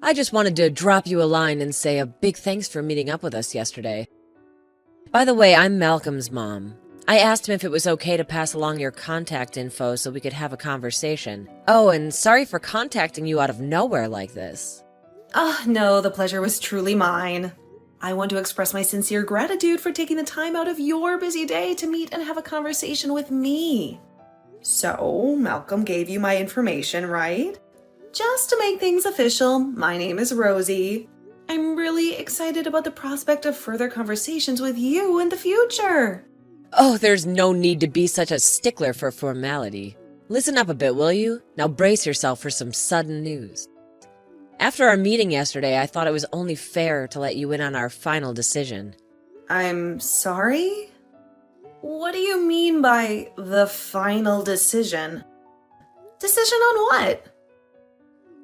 I just wanted to drop you a line and say a big thanks for meeting up with us yesterday. By the way, I'm Malcolm's mom. I asked him if it was okay to pass along your contact info so we could have a conversation. Oh, and sorry for contacting you out of nowhere like this. No, the pleasure was truly mine. I want to express my sincere gratitude for taking the time out of your busy day to meet and have a conversation with me. So, Malcolm gave you my information, right? Just to make things official, my name is Rosie. I'm really excited about the prospect of further conversations with you in the future. Oh, there's no need to be such a stickler for formality. Listen up a bit, will you? Now brace yourself for some sudden news. After our meeting yesterday, I thought it was only fair to let you in on our final decision. I'm sorry? What do you mean by the final decision? Decision on what?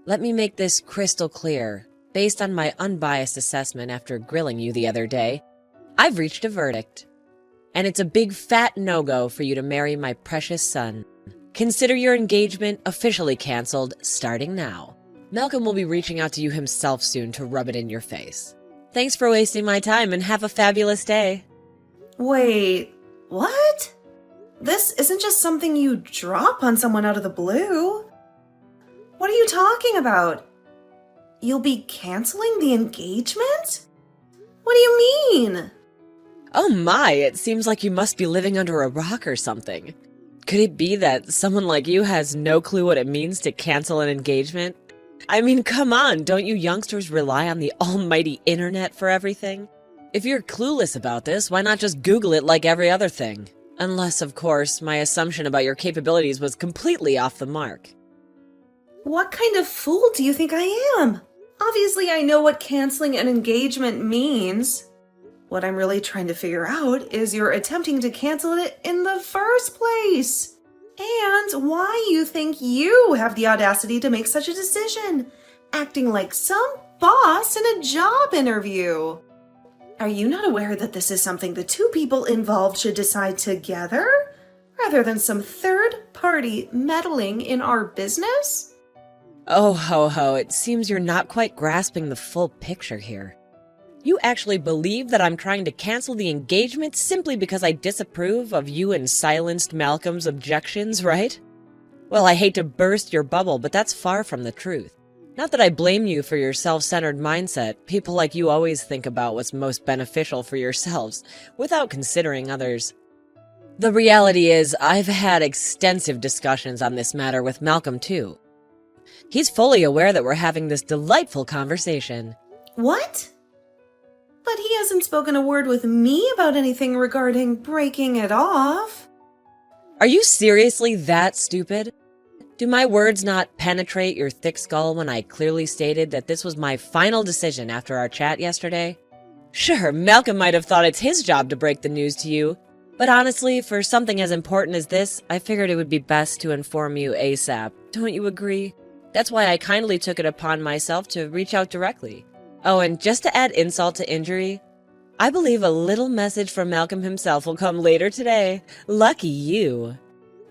Let me make this crystal clear. Based on my unbiased assessment after grilling you the other day, I've reached a verdict. And it's a big fat no-go for you to marry my precious son. Consider your engagement officially canceled starting now. Malcolm will be reaching out to you himself soon to rub it in your face. Thanks for wasting my time and have a fabulous day. Wait, what? This isn't just something you drop on someone out of the blue. What are you talking about? You'll be canceling the engagement? What do you mean? Oh my, it seems like you must be living under a rock or something. Could it be that someone like you has no clue what it means to cancel an engagement? I mean, come on, don't you youngsters rely on the almighty internet for everything? If you're clueless about this, why not just Google it like every other thing? Unless, of course, my assumption about your capabilities was completely off the mark. What kind of fool do you think I am? Obviously, I know what canceling an engagement means. What I'm really trying to figure out is you're attempting to cancel it in the first place. And why you think you have the audacity to make such a decision, acting like some boss in a job interview. Are you not aware that this is something the two people involved should decide together, rather than some third party meddling in our business? Oh, ho, ho, it seems you're not quite grasping the full picture here. You actually believe that I'm trying to cancel the engagement simply because I disapprove of you and silenced Malcolm's objections, right? Well, I hate to burst your bubble, but that's far from the truth. Not that I blame you for your self-centered mindset. People like you always think about what's most beneficial for yourselves, without considering others. The reality is, I've had extensive discussions on this matter with Malcolm, too. He's fully aware that we're having this delightful conversation. What? But he hasn't spoken a word with me about anything regarding breaking it off. Are you seriously that stupid? Do my words not penetrate your thick skull when I clearly stated that this was my final decision after our chat yesterday? Sure, Malcolm might have thought it's his job to break the news to you, but honestly, for something as important as this, I figured it would be best to inform you ASAP. Don't you agree? That's why I kindly took it upon myself to reach out directly. Oh, and just to add insult to injury, I believe a little message from Malcolm himself will come later today. Lucky you.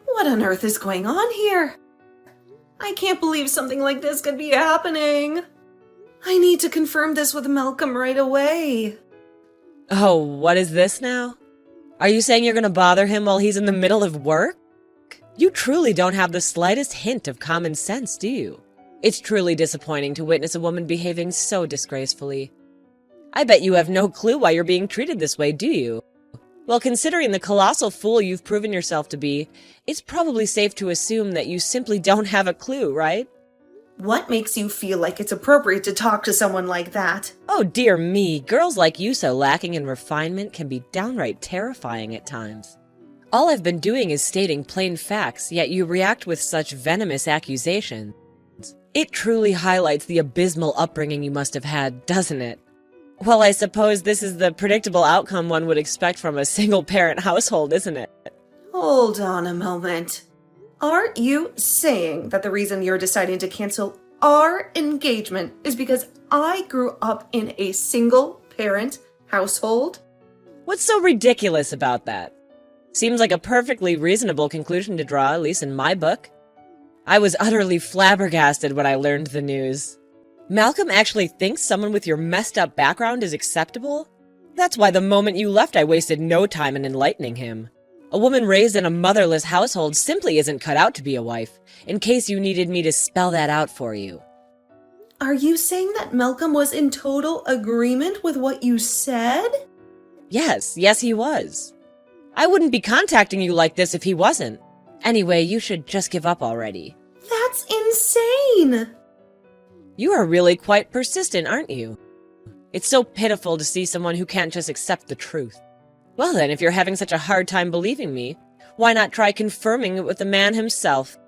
What on earth is going on here? I can't believe something like this could be happening. I need to confirm this with Malcolm right away. Oh, what is this now? Are you saying you're going to bother him while he's in the middle of work? You truly don't have the slightest hint of common sense, do you? It's truly disappointing to witness a woman behaving so disgracefully. I bet you have no clue why you're being treated this way, do you? Well, considering the colossal fool you've proven yourself to be, it's probably safe to assume that you simply don't have a clue, right? What makes you feel like it's appropriate to talk to someone like that? Oh dear me, girls like you so lacking in refinement can be downright terrifying at times. All I've been doing is stating plain facts, yet you react with such venomous accusations. It truly highlights the abysmal upbringing you must have had, doesn't it? Well, I suppose this is the predictable outcome one would expect from a single-parent household, isn't it? Hold on a moment. Aren't you saying that the reason you're deciding to cancel our engagement is because I grew up in a single-parent household? What's so ridiculous about that? Seems like a perfectly reasonable conclusion to draw, at least in my book. I was utterly flabbergasted when I learned the news. Malcolm actually thinks someone with your messed up background is acceptable? That's why the moment you left, I wasted no time in enlightening him. A woman raised in a motherless household simply isn't cut out to be a wife, in case you needed me to spell that out for you. Are you saying that Malcolm was in total agreement with what you said? Yes, he was. I wouldn't be contacting you like this if he wasn't. Anyway, you should just give up already. That's insane! You are really quite persistent, aren't you? It's so pitiful to see someone who can't just accept the truth. Well then, if you're having such a hard time believing me, why not try confirming it with the man himself?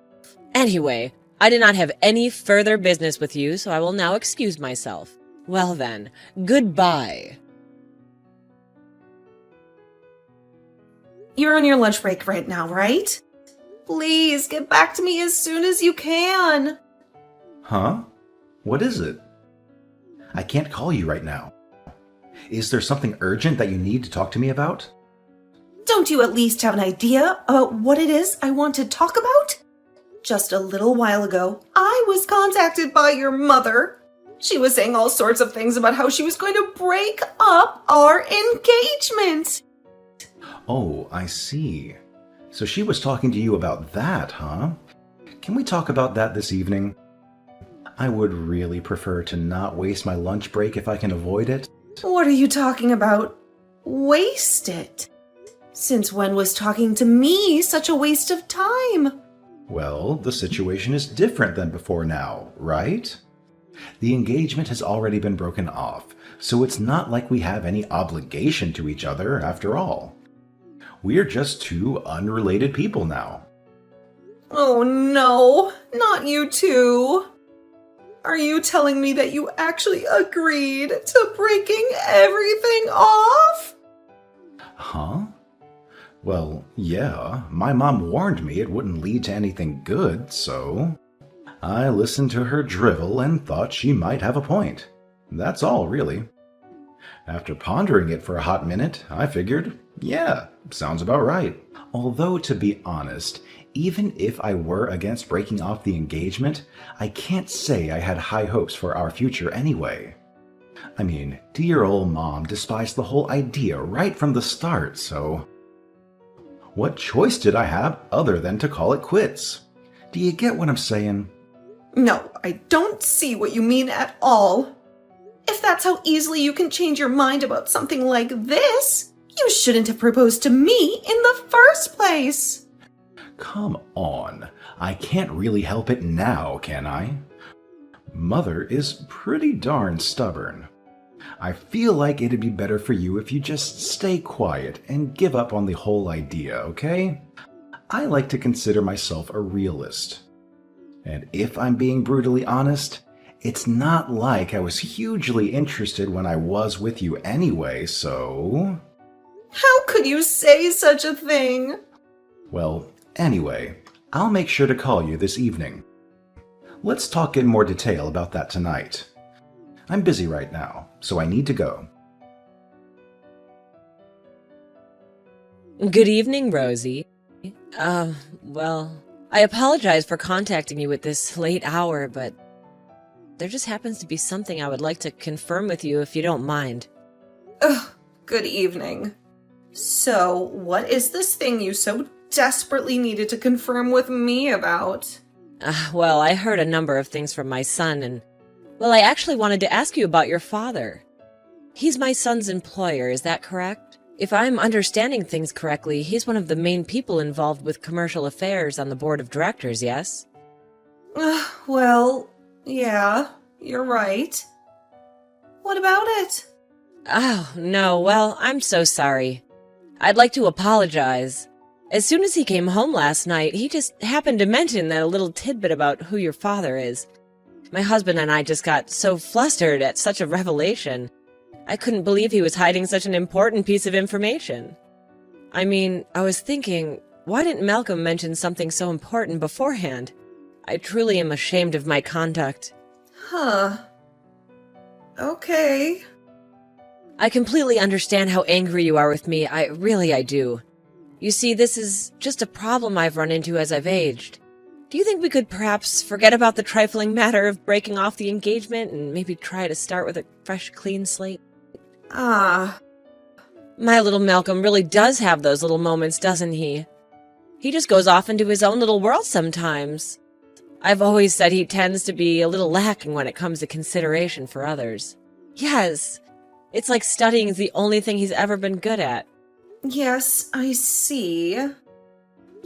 Anyway, I did not have any further business with you, so I will now excuse myself. Well then, goodbye. You're on your lunch break right now, right? Please, get back to me as soon as you can. Huh? What is it? I can't call you right now. Is there something urgent that you need to talk to me about? Don't you at least have an idea about what it is I want to talk about? Just a little while ago, I was contacted by your mother. She was saying all sorts of things about how she was going to break up our engagement. Oh, I see. So she was talking to you about that, huh? Can we talk about that this evening? I would really prefer to not waste my lunch break if I can avoid it. What are you talking about? Waste it? Since when was talking to me such a waste of time? Well, the situation is different than before now, right? The engagement has already been broken off, so it's not like we have any obligation to each other after all. We're just two unrelated people now. Oh no, not you two. Are you telling me that you actually agreed to breaking everything off? Huh? Well, yeah, my mom warned me it wouldn't lead to anything good, so I listened to her drivel and thought she might have a point. That's all, really. After pondering it for a hot minute, I figured, yeah, sounds about right. Although, to be honest, even if I were against breaking off the engagement, I can't say I had high hopes for our future anyway. I mean, dear old mom despised the whole idea right from the start, so what choice did I have other than to call it quits? Do you get what I'm saying? No, I don't see what you mean at all. If that's how easily you can change your mind about something like this, you shouldn't have proposed to me in the first place. Come on, I can't really help it now, can I? Mother is pretty darn stubborn. I feel like it'd be better for you if you just stay quiet and give up on the whole idea, okay? I like to consider myself a realist. And if I'm being brutally honest, it's not like I was hugely interested when I was with you anyway, so How could you say such a thing? well, anyway, I'll make sure to call you this evening. Let's talk in more detail about that tonight. I'm busy right now, so I need to go. Good evening, Rosie. Well, I apologize for contacting you at this late hour, but there just happens to be something I would like to confirm with you if you don't mind. Ugh, good evening. So, what is this thing you so desperately needed to confirm with me about? Well, I heard a number of things from my son, and, well, I actually wanted to ask you about your father. He's my son's employer, is that correct? If I'm understanding things correctly, he's one of the main people involved with commercial affairs on the board of directors, yes? Well, yeah, you're right. What about it? Oh, no, well, I'm so sorry. I'd like to apologize. As soon as he came home last night, he just happened to mention that little tidbit about who your father is. My husband and I just got so flustered at such a revelation. I couldn't believe he was hiding such an important piece of information. I mean, I was thinking, why didn't Malcolm mention something so important beforehand? I truly am ashamed of my conduct. Huh. Okay. I completely understand how angry you are with me. I do. You see, this is just a problem I've run into as I've aged. Do you think we could perhaps forget about the trifling matter of breaking off the engagement and maybe try to start with a fresh, clean slate? Ah, My little Malcolm really does have those little moments, doesn't he? He just goes off into his own little world sometimes. I've always said he tends to be a little lacking when it comes to consideration for others. Yes, it's like studying is the only thing he's ever been good at. yes, I see.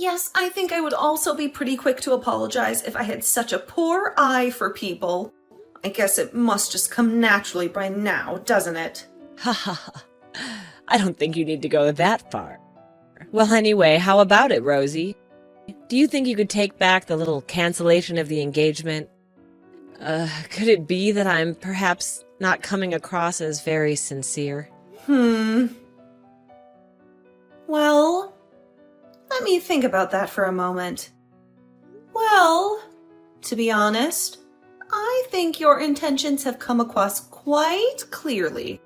Yes, I think I would also be pretty quick to apologize if I had such a poor eye for people. I guess it must just come naturally by now, doesn't it? Ha ha ha. I don't think you need to go that far. Well, anyway, how about it, Rosie? Do you think you could take back the little cancellation of the engagement? Could it be that I'm perhaps not coming across as very sincere? Well, let me think about that for a moment. Well, to be honest, I think your intentions have come across quite clearly.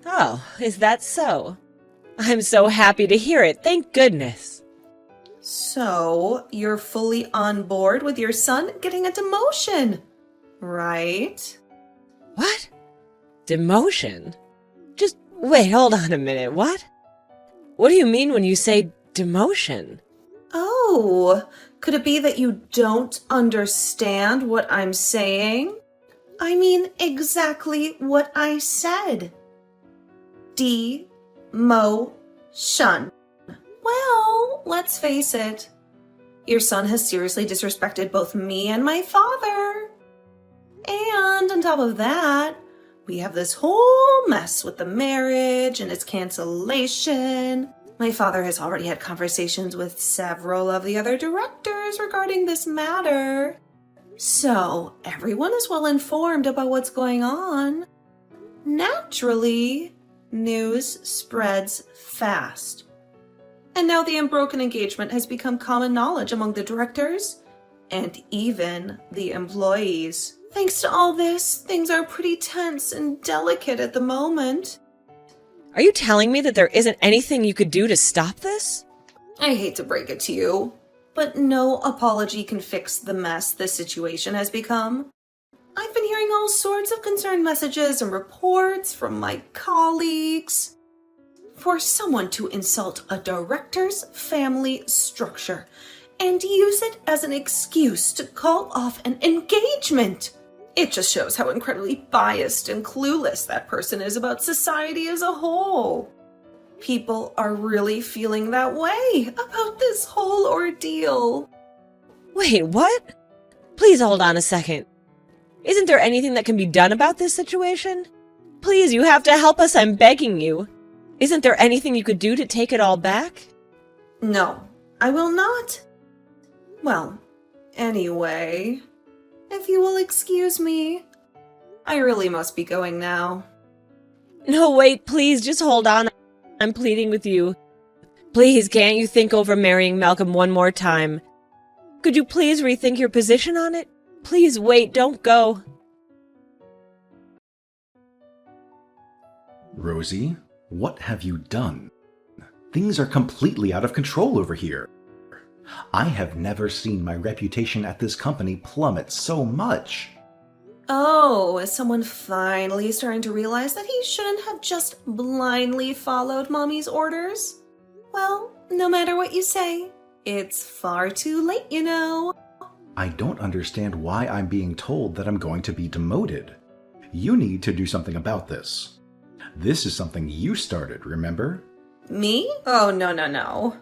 Oh, is that so? I'm so happy to hear it, thank goodness. So, you're fully on board with your son getting a demotion, right? What? Demotion? Just wait, hold on a minute, what? What do you mean when you say demotion? Oh, could it be that you don't understand what I'm saying? I mean exactly what I said. Demotion. Well, let's face it. Your son has seriously disrespected both me and my father. And on top of that, we have this whole mess with the marriage and its cancellation. My father has already had conversations with several of the other directors regarding this matter. So, everyone is well informed about what's going on. Naturally, news spreads fast. And now the unbroken engagement has become common knowledge among the directors and even the employees. Thanks to all this, things are pretty tense and delicate at the moment. Are you telling me that there isn't anything you could do to stop this? I hate to break it to you, but no apology can fix the mess this situation has become. I've been hearing all sorts of concerned messages and reports from my colleagues. For someone to insult a director's family structure and use it as an excuse to call off an engagement, it just shows how incredibly biased and clueless that person is about society as a whole. People are really feeling that way about this whole ordeal. Wait, what? Please hold on a second. Isn't there anything that can be done about this situation? Please, you have to help us, I'm begging you. Isn't there anything you could do to take it all back? No, I will not. Well, anyway, if you will excuse me, I really must be going now. No, wait, please, just hold on. I'm pleading with you. Please, can't you think over marrying Malcolm one more time? Could you please rethink your position on it? Please wait, don't go. Rosie, what have you done? Things are completely out of control over here. I have never seen my reputation at this company plummet so much. Oh, is someone finally starting to realize that he shouldn't have just blindly followed Mommy's orders? Well, no matter what you say, it's far too late, you know. I don't understand why I'm being told that I'm going to be demoted. You need to do something about this. This is something you started, remember? Me? Oh, no.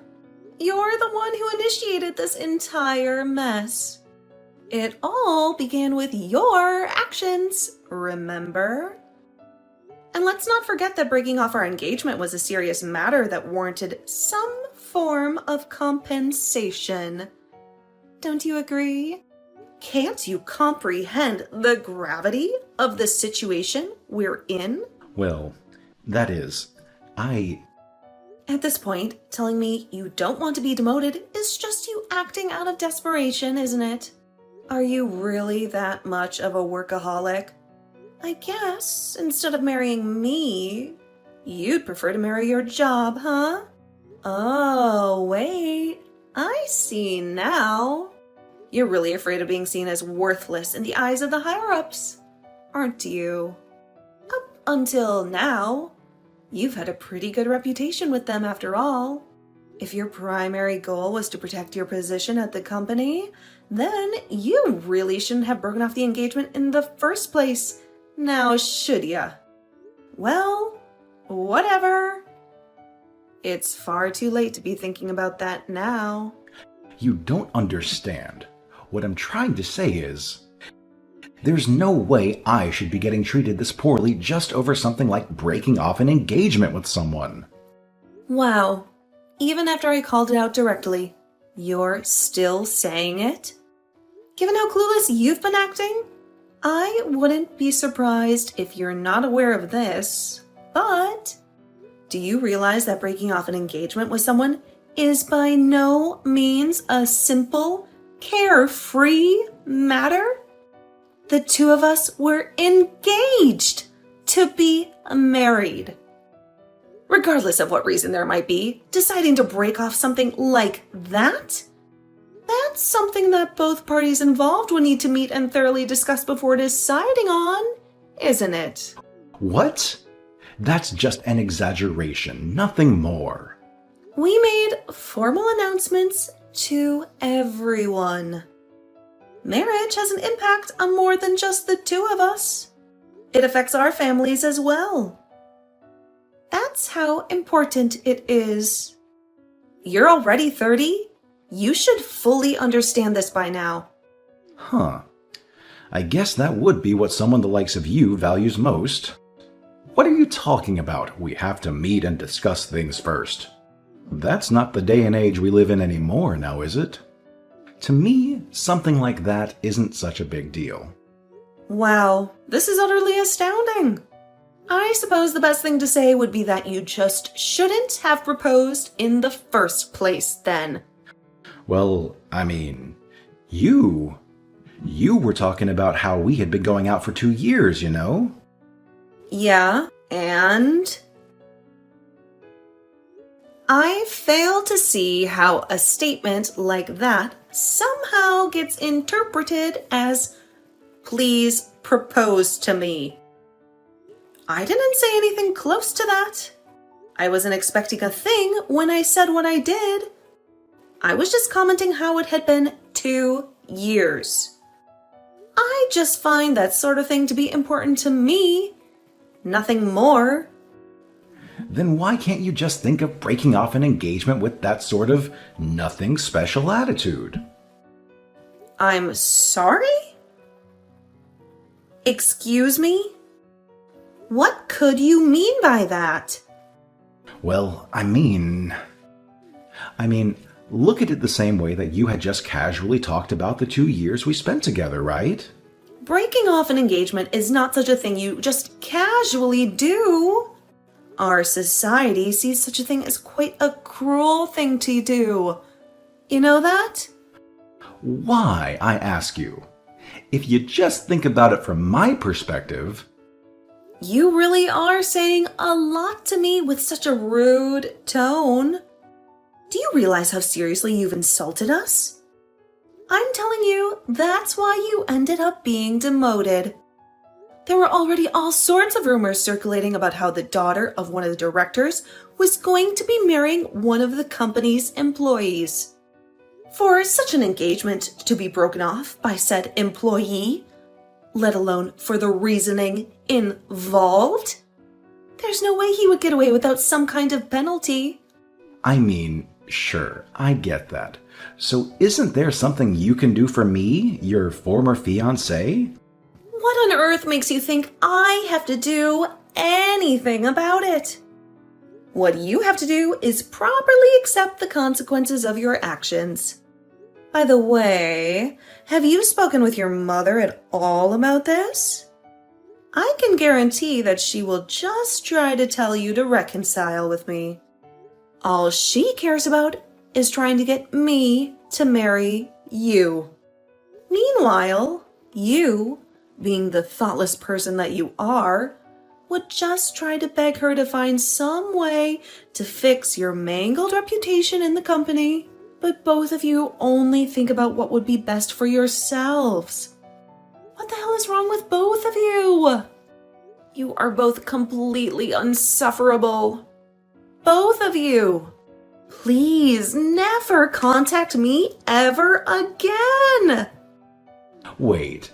You're the one who initiated this entire mess. It all began with your actions, remember? And let's not forget that breaking off our engagement was a serious matter that warranted some form of compensation. Don't you agree? Can't you comprehend the gravity of the situation we're in? Well, that is, At this point, telling me you don't want to be demoted is just you acting out of desperation, isn't it? Are you really that much of a workaholic? I guess, instead of marrying me, you'd prefer to marry your job, huh? Oh, wait, I see now. You're really afraid of being seen as worthless in the eyes of the higher-ups, aren't you? Up until now, you've had a pretty good reputation with them after all. If your primary goal was to protect your position at the company, then you really shouldn't have broken off the engagement in the first place, now should ya? Well, whatever. It's far too late to be thinking about that now. You don't understand. What I'm trying to say is, there's no way I should be getting treated this poorly just over something like breaking off an engagement with someone. Wow. Even after I called it out directly, you're still saying it? Given how clueless you've been acting, I wouldn't be surprised if you're not aware of this, but do you realize that breaking off an engagement with someone is by no means a simple, carefree matter? The two of us were engaged to be married. Regardless of what reason there might be, deciding to break off something like that? That's something that both parties involved will need to meet and thoroughly discuss before deciding on, isn't it? What? That's just an exaggeration, nothing more. We made formal announcements to everyone. Marriage has an impact on more than just the two of us. It affects our families as well. That's how important it is. You're already 30. You should fully understand this by now. Huh. I guess that would be what someone the likes of you values most. What are you talking about? We have to meet and discuss things first. That's not the day and age we live in anymore now, is it? To me, something like that isn't such a big deal. Wow, this is utterly astounding. I suppose the best thing to say would be that you just shouldn't have proposed in the first place then. Well, I mean, you were talking about how we had been going out for 2 years, you know? Yeah, and I fail to see how a statement like that somehow gets interpreted as, please propose to me. I didn't say anything close to that. I wasn't expecting a thing when I said what I did. I was just commenting how it had been 2 years. I just find that sort of thing to be important to me. Nothing more. Then why can't you just think of breaking off an engagement with that sort of nothing special attitude? I'm sorry? Excuse me? What could you mean by that? Well, I mean, look at it the same way that you had just casually talked about the 2 years we spent together, right? Breaking off an engagement is not such a thing you just casually do. Our society sees such a thing as quite a cruel thing to do. You know that? Why, I ask you? If you just think about it from my perspective... You really are saying a lot to me with such a rude tone. Do you realize how seriously you've insulted us? I'm telling you, that's why you ended up being demoted. There were already all sorts of rumors circulating about how the daughter of one of the directors was going to be marrying one of the company's employees. For such an engagement to be broken off by said employee, let alone for the reasoning involved, there's no way he would get away without some kind of penalty. I mean, sure, I get that. So isn't there something you can do for me, your former fiancé? What on earth makes you think I have to do anything about it? What you have to do is properly accept the consequences of your actions. By the way, have you spoken with your mother at all about this? I can guarantee that she will just try to tell you to reconcile with me. All she cares about is trying to get me to marry you. Meanwhile, you, being the thoughtless person that you are, would just try to beg her to find some way to fix your mangled reputation in the company But both of you only think about what would be best for yourselves. What the hell is wrong with both of you? You are both completely insufferable. Both of you. Please never contact me ever again. Wait,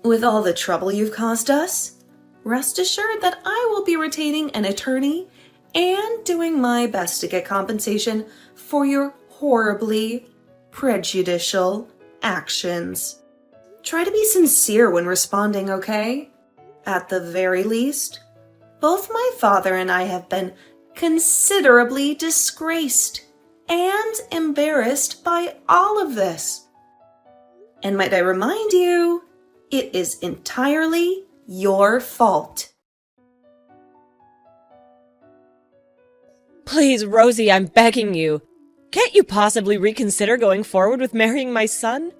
With all the trouble you've caused us, rest assured that I will be retaining an attorney and doing my best to get compensation for your horribly prejudicial actions. Try to be sincere when responding, okay? At the very least, both my father and I have been considerably disgraced and embarrassed by all of this. And might I remind you, it is entirely your fault. Please, Rosie, I'm begging you. Can't you possibly reconsider going forward with marrying my son?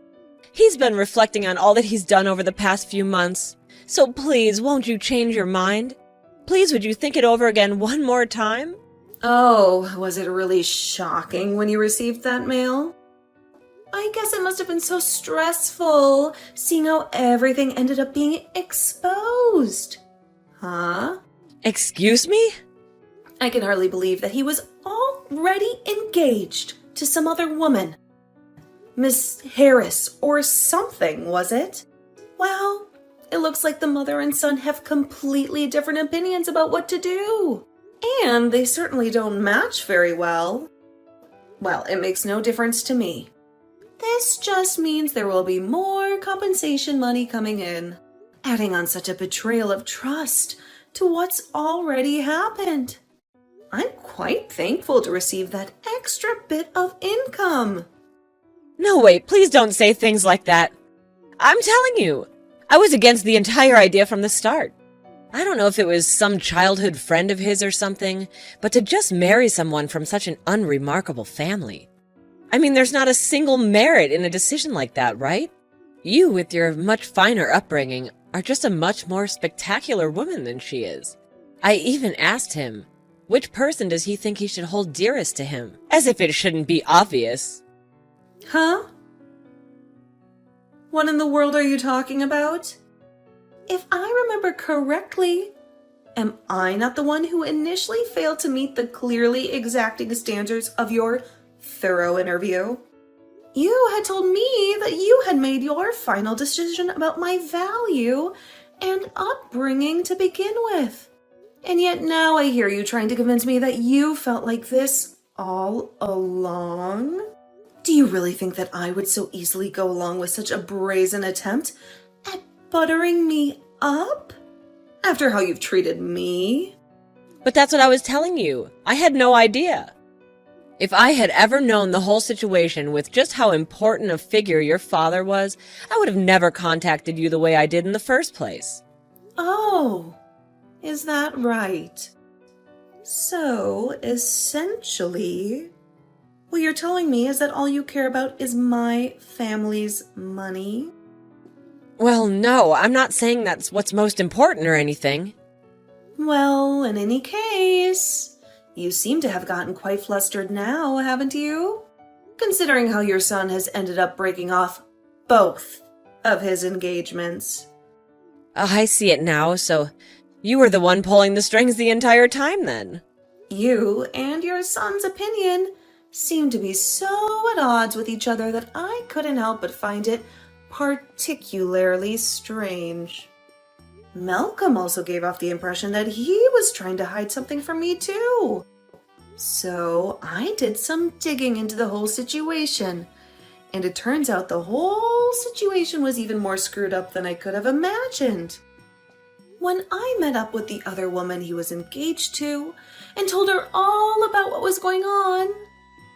He's been reflecting on all that he's done over the past few months. So please, won't you change your mind? Please, would you think it over again one more time? Oh, was it really shocking when you received that mail? I guess it must have been so stressful, seeing how everything ended up being exposed. Huh? Excuse me? I can hardly believe that he was already engaged to some other woman. Miss Harris or something, was it? Well, it looks like the mother and son have completely different opinions about what to do. And they certainly don't match very well. Well, it makes no difference to me. This just means there will be more compensation money coming in, adding on such a betrayal of trust to what's already happened. I'm quite thankful to receive that extra bit of income. No, wait, please don't say things like that. I'm telling you, I was against the entire idea from the start. I don't know if it was some childhood friend of his or something, but to just marry someone from such an unremarkable family. I mean, there's not a single merit in a decision like that, right? You, with your much finer upbringing, are just a much more spectacular woman than she is. I even asked him, which person does he think he should hold dearest to him? As if it shouldn't be obvious. Huh? What in the world are you talking about? If I remember correctly, am I not the one who initially failed to meet the clearly exacting standards of your thorough interview? You had told me that you had made your final decision about my value and upbringing to begin with. And yet now I hear you trying to convince me that you felt like this all along? Do you really think that I would so easily go along with such a brazen attempt at buttering me up? After how you've treated me? But that's what I was telling you. I had no idea. If I had ever known the whole situation with just how important a figure your father was, I would have never contacted you the way I did in the first place. Oh, is that right? So, essentially, what you're telling me is that all you care about is my family's money? Well, no, I'm not saying that's what's most important or anything. Well, in any case, you seem to have gotten quite flustered now, haven't you? Considering how your son has ended up breaking off both of his engagements. I see it now, so you were the one pulling the strings the entire time then. You and your son's opinion seem to be so at odds with each other that I couldn't help but find it particularly strange. Malcolm also gave off the impression that he was trying to hide something from me too. So I did some digging into the whole situation, and it turns out the whole situation was even more screwed up than I could have imagined. When I met up with the other woman he was engaged to and told her all about what was going on,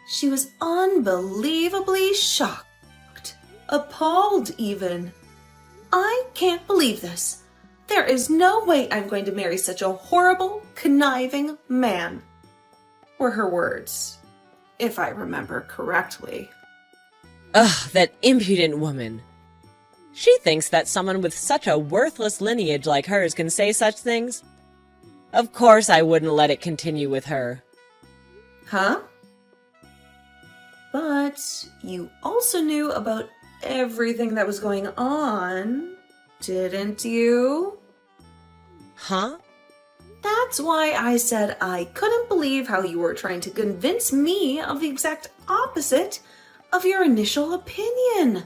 she was unbelievably shocked. Appalled, even. I can't believe this. There is no way I'm going to marry such a horrible, conniving man. Were her words, if I remember correctly. Ugh, that impudent woman. She thinks that someone with such a worthless lineage like hers can say such things. Of course I wouldn't let it continue with her. Huh? But you also knew about everything that was going on, didn't you? Huh? That's why I said I couldn't believe how you were trying to convince me of the exact opposite of your initial opinion.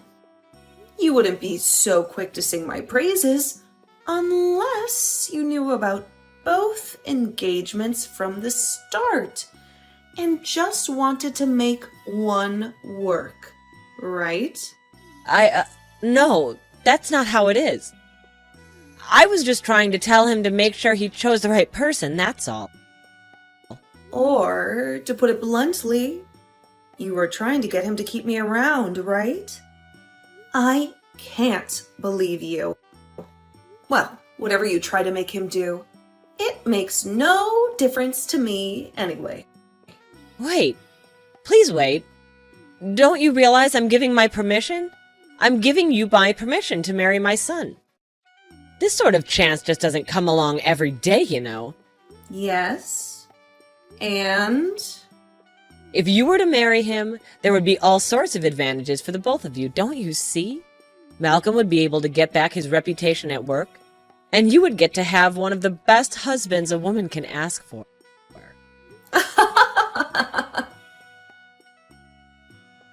You wouldn't be so quick to sing my praises unless you knew about both engagements from the start and just wanted to make one work, right? No, that's not how it is. I was just trying to tell him to make sure he chose the right person, that's all. Or, to put it bluntly, you were trying to get him to keep me around, right? I can't believe you. Well, whatever you try to make him do, it makes no difference to me anyway. Wait. Please wait. Don't you realize I'm giving my permission? I'm giving you my permission to marry my son. This sort of chance just doesn't come along every day, you know. Yes. And? If you were to marry him, there would be all sorts of advantages for the both of you, don't you see? Malcolm would be able to get back his reputation at work, and you would get to have one of the best husbands a woman can ask for.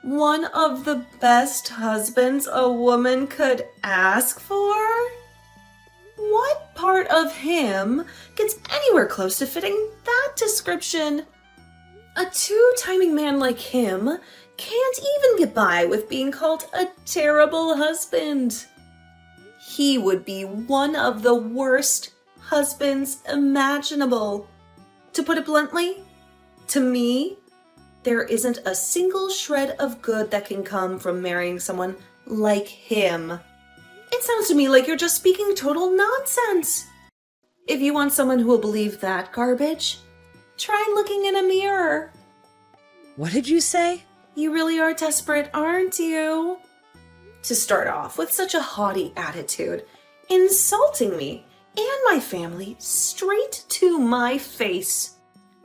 One of the best husbands a woman could ask for? What part of him gets anywhere close to fitting that description? A two-timing man like him can't even get by with being called a terrible husband. He would be one of the worst husbands imaginable. To put it bluntly, to me, there isn't a single shred of good that can come from marrying someone like him. It sounds to me like you're just speaking total nonsense. If you want someone who will believe that garbage, try looking in a mirror. What did you say? You really are desperate, aren't you? To start off with such a haughty attitude, insulting me and my family straight to my face.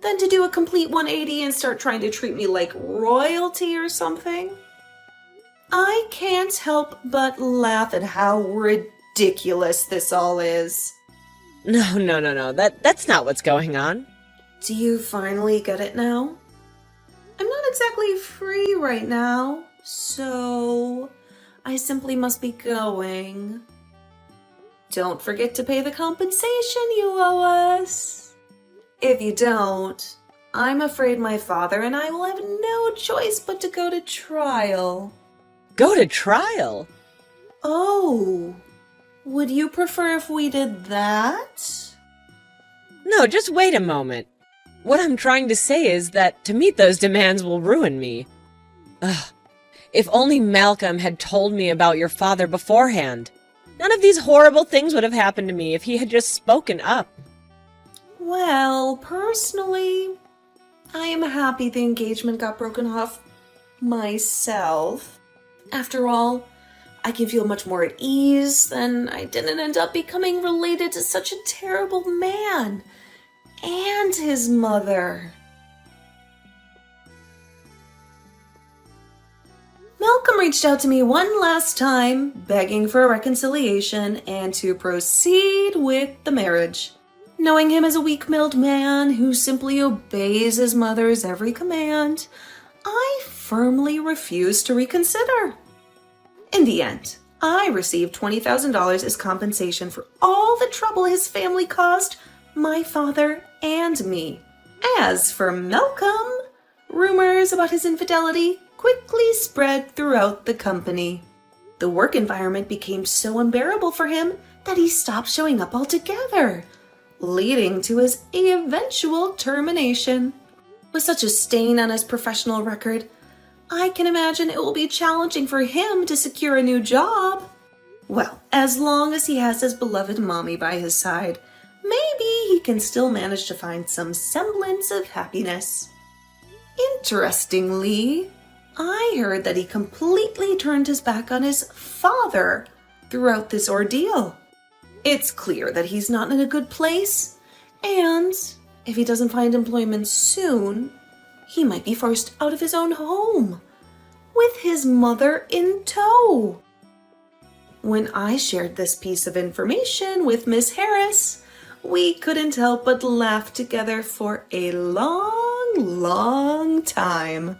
Then to do a complete 180 and start trying to treat me like royalty or something? I can't help but laugh at how ridiculous this all is. No. That's not what's going on. Do you finally get it now? I'm not exactly free right now, so I simply must be going. Don't forget to pay the compensation you owe us. If you don't, I'm afraid my father and I will have no choice but to go to trial. Go to trial? Oh, would you prefer if we did that? No, just wait a moment. What I'm trying to say is that to meet those demands will ruin me. Ugh. If only Malcolm had told me about your father beforehand. None of these horrible things would have happened to me if he had just spoken up. Well, personally, I am happy the engagement got broken off myself. After all, I can feel much more at ease than I didn't end up becoming related to such a terrible man and his mother. Malcolm reached out to me one last time, begging for a reconciliation and to proceed with the marriage. Knowing him as a weak-willed man who simply obeys his mother's every command, I firmly refused to reconsider. In the end, I received $20,000 as compensation for all the trouble his family caused my father and me. As for Malcolm, rumors about his infidelity quickly spread throughout the company. The work environment became so unbearable for him that he stopped showing up altogether, leading to his eventual termination. With such a stain on his professional record, I can imagine it will be challenging for him to secure a new job. Well, as long as he has his beloved mommy by his side, maybe he can still manage to find some semblance of happiness. Interestingly, I heard that he completely turned his back on his father throughout this ordeal. It's clear that he's not in a good place, and if he doesn't find employment soon, he might be forced out of his own home with his mother in tow. When I shared this piece of information with Miss Harris, we couldn't help but laugh together for a long, long time.